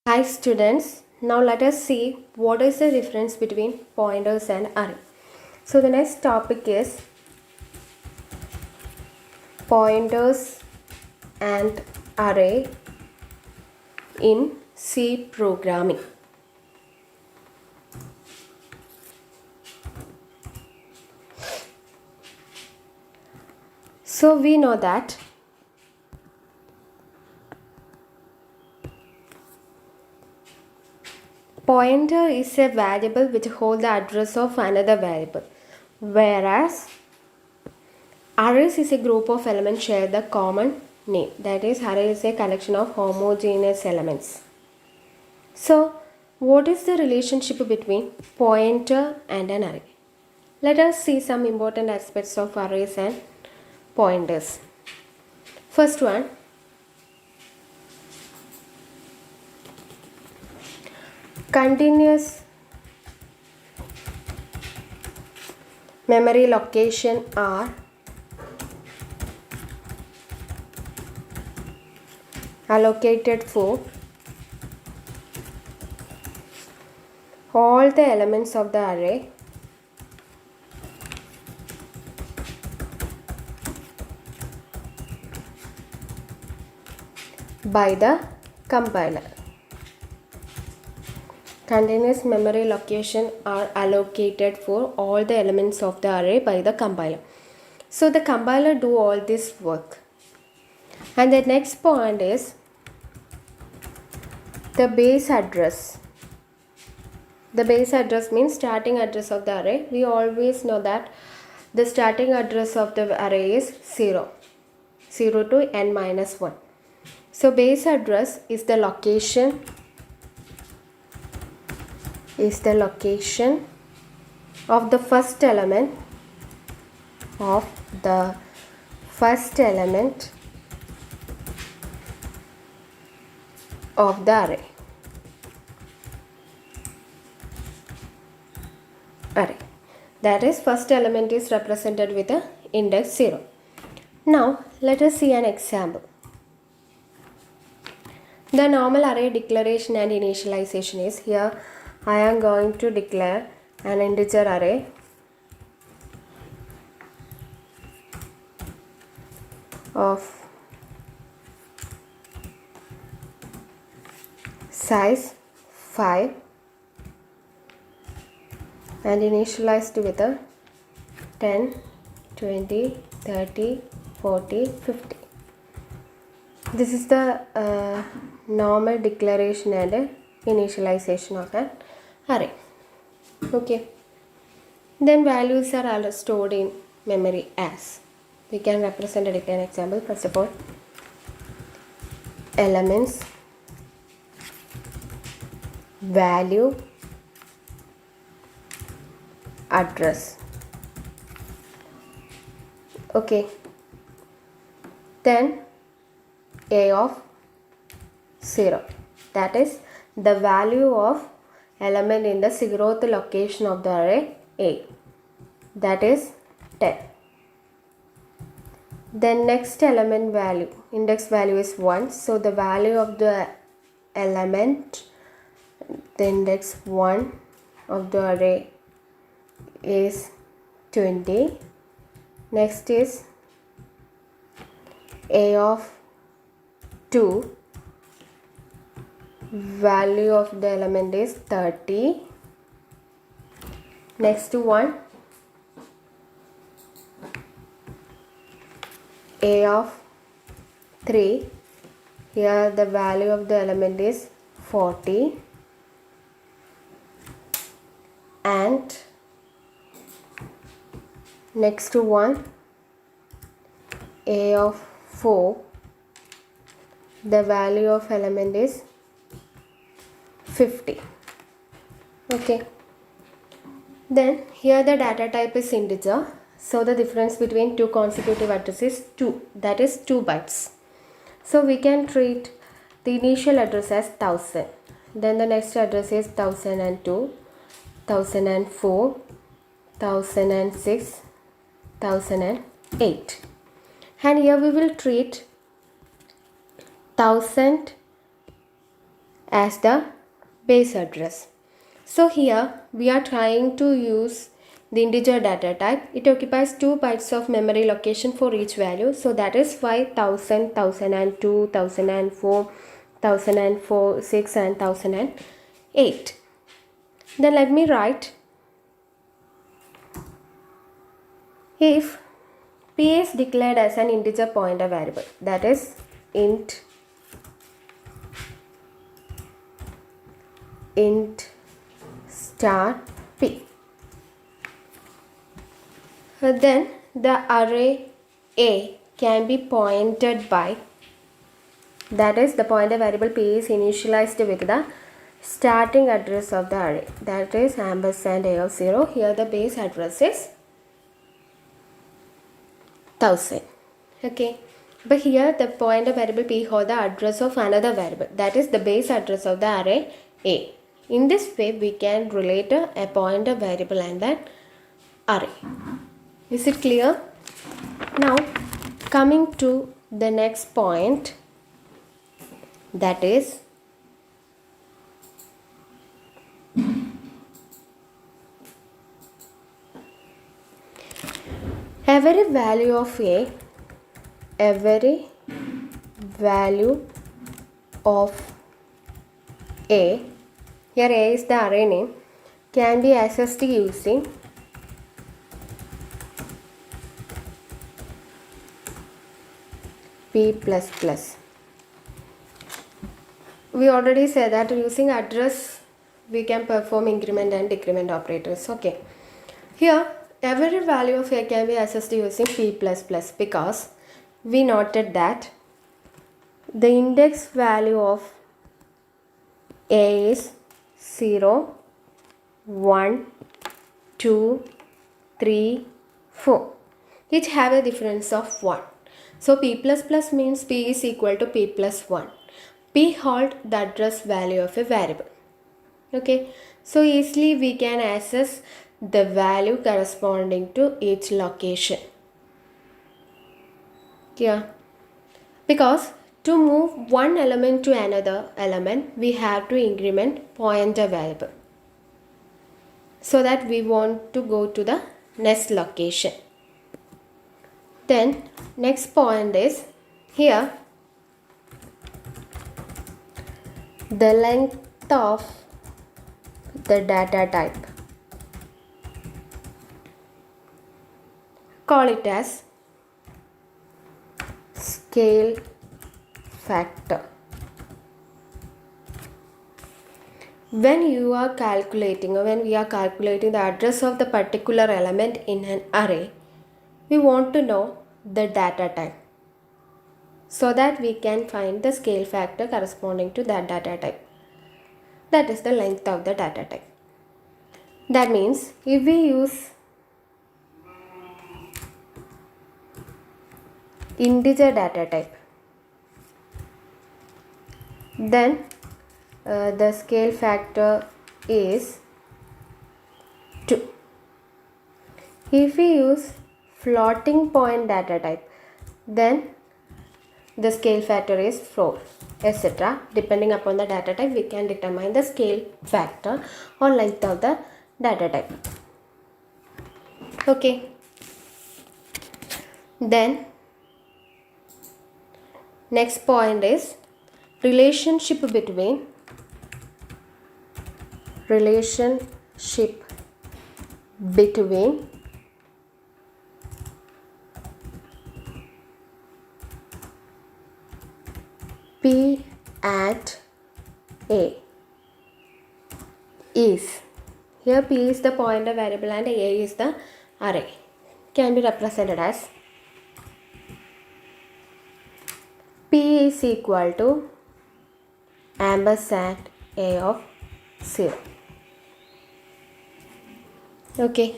Hi students, now let us see what is the difference between pointers and array. So the next topic is pointers and array in C programming. So we know that pointer is a variable which holds the address of another variable, whereas arrays is a group of elements share the common name. That is, array is a collection of homogeneous elements. So, what is the relationship between pointer and an array? Let us see some important aspects of arrays and pointers. First one, continuous memory location are allocated for all the elements of the array by the compiler. Continuous memory location are allocated for all the elements of the array by the compiler. So the compiler do all this work. And the next point is the base address. The base address means starting address of the array. We always know that the starting address of the array is 0 to n minus 1. So base address is the location of the first element of the array. That is, first element is represented with the index 0. Now let us see an example. The normal array declaration and initialization is here. I am going to declare an integer array of size 5 and initialized with a 10, 20, 30, 40, 50. This is the normal declaration and initialization of an array. Okay. Then values are stored in memory as. We can represent it in an example. First of all, elements, value, address. Okay. Then a of 0, that is the value of element in the 0th location of the array A, that is 10. Then next element value, index value is 1, so the value of the element, the index 1 of the array is 20. Next is a of 2, value of the element is 30. Next one, a of 3, here the value of the element is 40, and next one, a of 4, the value of element is 50. Okay. Then here the data type is integer. So the difference between two consecutive addresses is 2, that is 2 bytes. So we can treat the initial address as 1000. Then the next address is 1002, 1004, 1006, 1008. And here we will treat 1000 as the base address. So here we are trying to use the integer data type. It occupies 2 bytes of memory location for each value. So that is why 1000, 1002, 1004, 1004, 6 and 1008. Then let me write, if P is declared as an integer pointer variable, that is int star P, then the array A can be pointed by, that is the pointer variable P is initialized with the starting address of the array, that is ampersand A of 0. Here the base address is 1000. Okay, but here the pointer variable P holds the address of another variable, that is the base address of the array A. In this way we can relate a pointer variable and an array. Is it clear? Now coming to the next point, that is every value of A, every value of A, here A is the array name, can be accessed using P++. We already said that using address we can perform increment and decrement operators. Okay, here every value of A can be accessed using P++ because we noted that the index value of A is 0, 1, 2, 3, 4. Each have a difference of 1. So P++ means P is equal to P plus 1. P hold the address value of a variable. Okay, so easily we can access the value corresponding to each location. Yeah, because to move one element to another element we have to increment pointer variable, so that we want to go to the next location. Then next point is here the length of the data type. Call it as scale factor. When you are calculating, or when we are calculating the address of the particular element in an array, we want to know the data type, so that we can find the scale factor corresponding to that data type. That is the length of the data type. That means if we use integer data type, then the scale factor is 2. If we use floating point data type, then the scale factor is 4, etc. Depending upon the data type, we can determine the scale factor or length of the data type. Okay. Then next point is relationship between P and A is, here P is the pointer variable and A is the array, can be represented as P is equal to ampersand A of 0. Okay,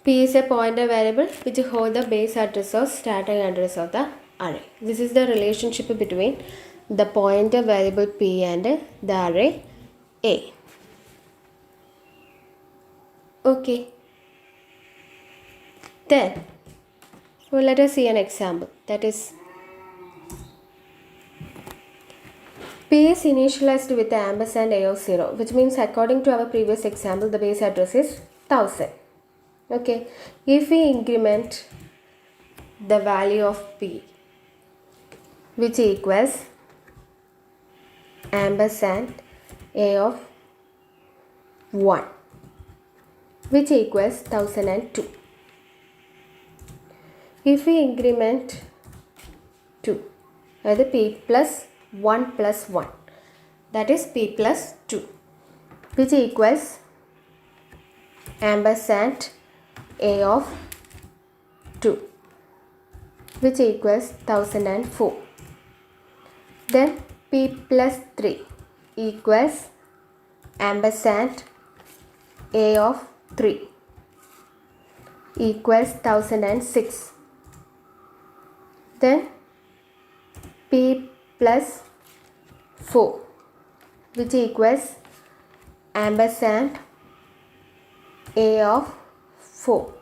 P is a pointer variable which holds the base address or starting address of the array. This is the relationship between the pointer variable P and the array A. Okay, then let us see an example, that is P is initialized with the ampersand A of 0, which means according to our previous example, the base address is 1000. Okay, if we increment the value of P, which equals ampersand A of 1, which equals 1002. If we increment 2, that is P plus 1 plus 1, that is P plus 2, which equals ampersand A of 2, which equals 1004. Then P plus 3 equals ampersand A of 3 equals 1006. Then P plus 4, which equals ampersand A of 4,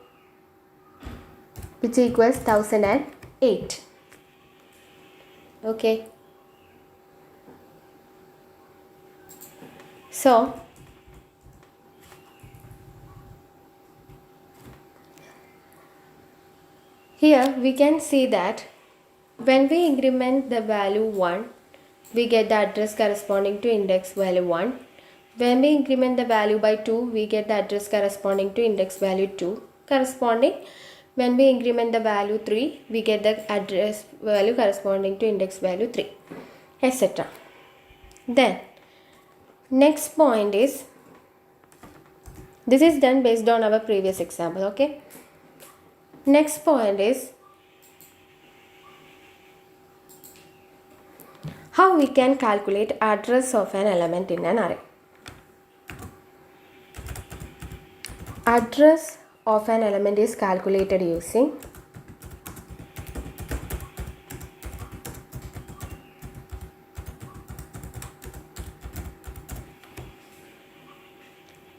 which equals 1008. Okay. So, here we can see that when we increment the value 1, we get the address corresponding to index value 1. When we increment the value by 2, we get the address corresponding to index value 2. When we increment the value 3, we get the address value corresponding to index value 3, etc. Then, next point is, this is done based on our previous example, okay? Next point is, how we can calculate address of an element in an array. Address of an element is calculated using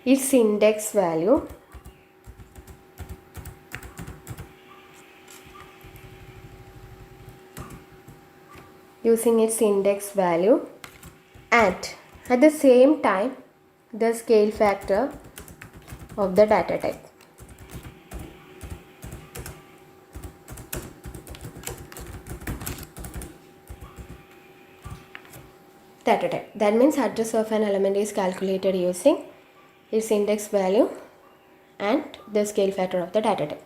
its index value and at the same time the scale factor of the data type. That means address of an element is calculated using its index value and the scale factor of the data type.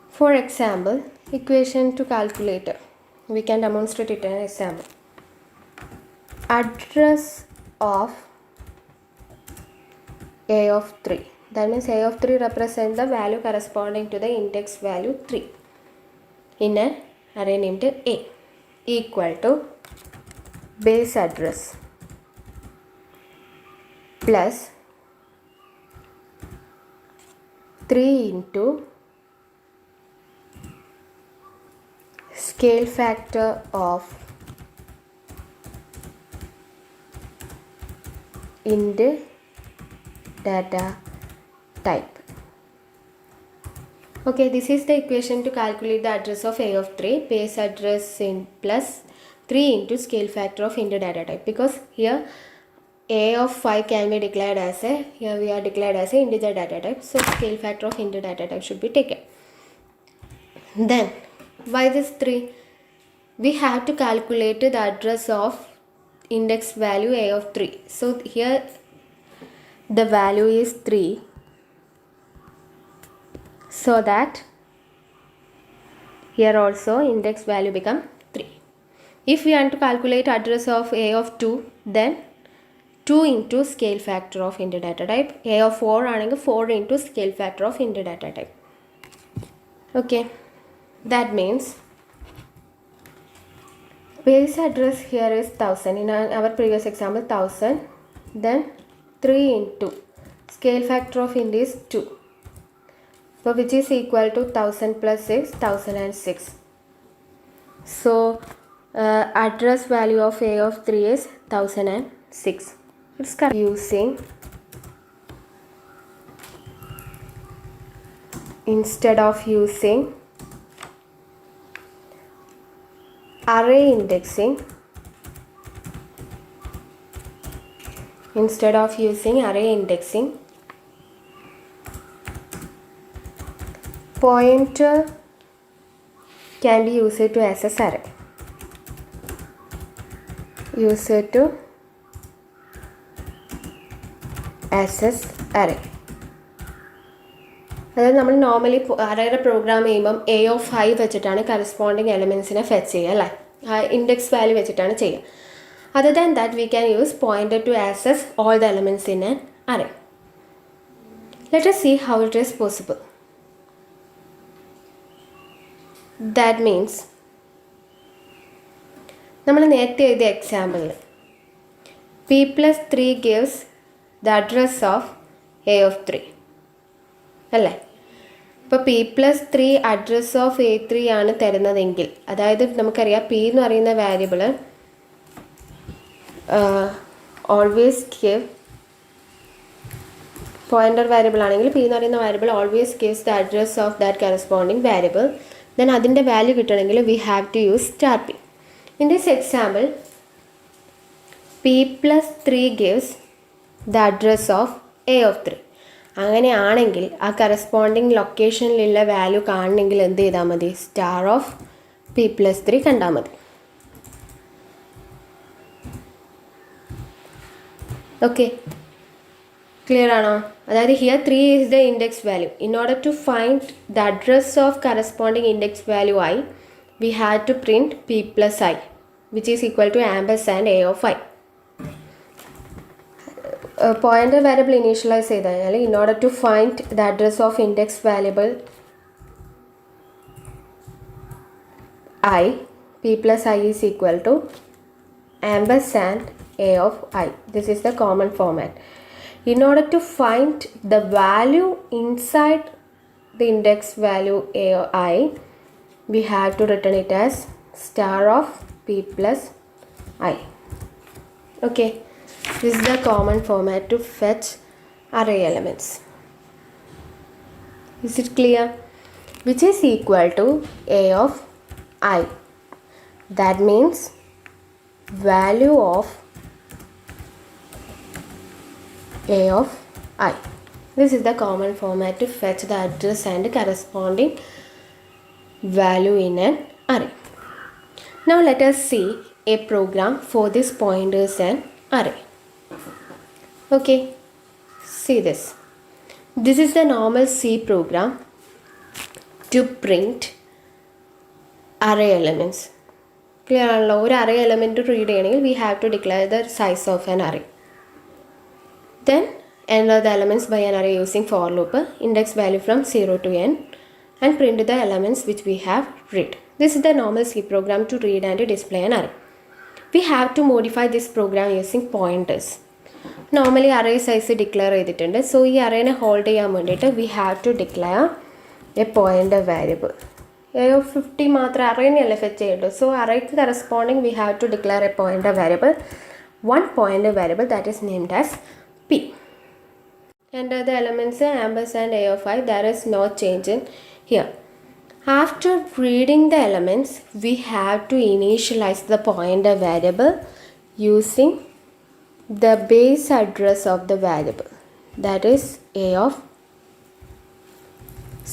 For example, equation to calculator. We can demonstrate it in an example. Address of A of 3. That means A of 3 represents the value corresponding to the index value 3 in an array named A, equal to base address plus 3 into scale factor of int data type. Okay, this is the equation to calculate the address of A of 3, base address in plus 3 into scale factor of int data type, because here A of 5 can be declared as a, here we are declared as a integer data type, so scale factor of int data type should be taken. Then why this 3? We have to calculate the address of index value A of 3. So here the value is 3, so that here also index value become 3. If we want to calculate address of A of 2, then 2 into scale factor of int data type. A of 4 ആണെങ്കിൽ 4 into scale factor of int data type. Okay, that means base address here is 1000. In our previous example 1000. Then 3 into scale factor of int is 2. So which is equal to 1000 plus 6, 1006. So address value of A of 3 is 1006. It's correct. Using, instead of using array indexing, instead of using array indexing, pointer can be used to access array. Use it to access array. അതായത് നമ്മൾ normally അറേയുടെ programme ചെയ്യുമ്പം A(i) വെച്ചിട്ടാണ് corresponding എലമെൻസിനെ fetch ചെയ്യുക അല്ലേ, index value വെച്ചിട്ടാണ് ചെയ്യുക. Other than that we can use pointer to access all the elements in an array. Let us see how it is possible. That means നമ്മൾ നേരത്തെ എഴുതിയ എക്സാമ്പിളിൽ p+3 gives the address of A(3) അല്ലേ. ഇപ്പോൾ p+3 address of A3 ആണ് തരുന്നതെങ്കിൽ, അതായത് നമുക്കറിയാം p എന്ന് പറയുന്ന variable always give, pointer variable ആണെങ്കിൽ p എന്ന് പറയുന്ന variable always gives the address of that corresponding variable. Then അതിൻ്റെ വാല്യൂ കിട്ടണമെങ്കിൽ we have to use star p. In this example, p+3 gives the address of A(3). അങ്ങനെയാണെങ്കിൽ ആ corresponding ലൊക്കേഷനിലുള്ള value കാണണമെങ്കിൽ എന്ത് ചെയ്താൽ മതി, സ്റ്റാർ ഓഫ് p+3 കണ്ടാൽ മതി. ഓക്കെ, ക്ലിയർ ആണോ? അതായത് here 3 is the index value. In order to find the address of corresponding index value i, we had to print p+i, which is equal to ampersand A(i). Pointer variable initialize ചെയ്ത് കഴിഞ്ഞാൽ in order to find the address of index variable I, p+i is equal to ampersand A(i). This is the common format. In order to find the value inside the index value ai, we have to return it as star of p+i. Okay, this is the common format to fetch array elements. Is it clear? Which is equal to a of I. That means value of a of I. This is the common format to fetch the address and corresponding value in an array. Now let us see a program for this pointers and array. Okay, see this. This is the normal C program to print array elements. Clear ആണല്ലോ? ഒരു array element to read ചെയ്യണമെങ്കിൽ we have to declare the size of an array. Then enter the elements by an array using for loop, index value from 0 to n, and print the elements which we have read. This is the normal C program to read and display an array. We have to modify this program using pointers. Normally array size declare ചെയ്തിട്ടുണ്ട്. So ഈ arrayനെ hold ചെയ്യാൻ വേണ്ടിയിട്ട് we have to declare a pointer variable. A50 മാത്രം arrayനെയല്ല fetch ചെയ്യേണ്ടത്. So arrayക്ക് corresponding we have to declare a pointer variable. One pointer variable that is named as p. Enter the elements ampersand a of I. There is no change in here. After reading the elements, we have to initialize the pointer variable using the base address of the variable, that is a of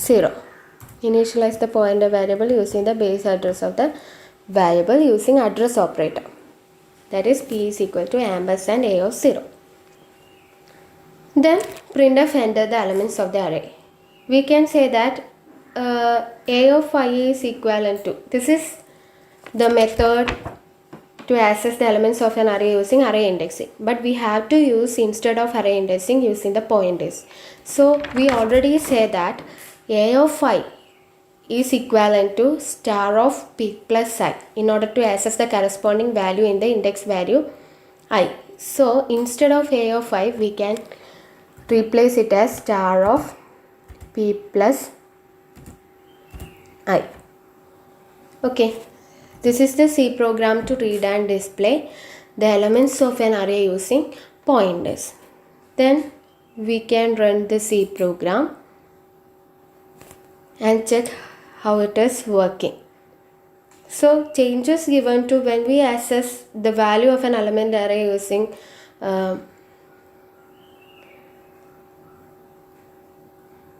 0. Initialize the pointer variable using the base address of the variable using address operator, that is p is equal to ampersand a of 0. Then printf enter the elements of the array. We can say that a of I is equivalent to, this is the method to access the elements of an array using array indexing, but we have to use instead of array indexing using the pointers. So we already say that a of I is equivalent to star of p+i in order to access the corresponding value in the index value I. So instead of a of I, we can replace it as star of p+i. Okay, this is the C program to read and display the elements of an array using pointers. Then we can run the C program and check how it is working. So changes given to when we access the value of an element array using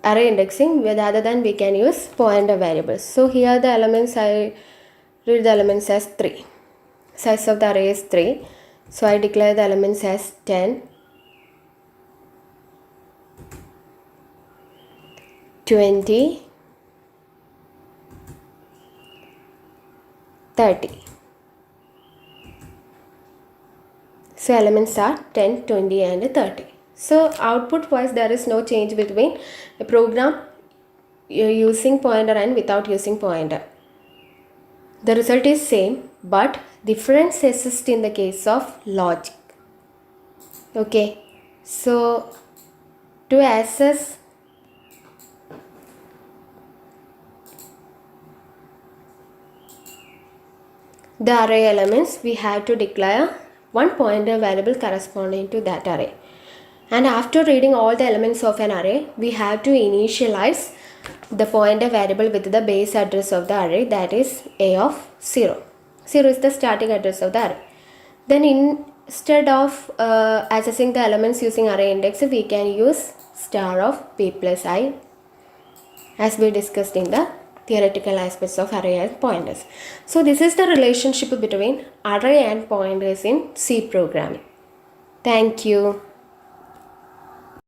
array indexing, rather than we can use pointer variables. So here the elements, I read the elements as 3. Size of the array is 3. So I declare the elements as 10, 20, 30. So elements are 10, 20 and 30. So output wise there is no change between a program using pointer and without using pointer. The result is same, but difference exists in the case of logic. Okay, so to access the array elements, we have to declare one pointer variable corresponding to that array. And after reading all the elements of an array, we have to initialize the pointer variable with the base address of the array, that is a of 0. 0 is the starting address of the array. Then instead of accessing the elements using array index, we can use star of p plus I, as we discussed in the theoretical aspects of array and pointers. So this is the relationship between array and pointers in C programming. Thank you.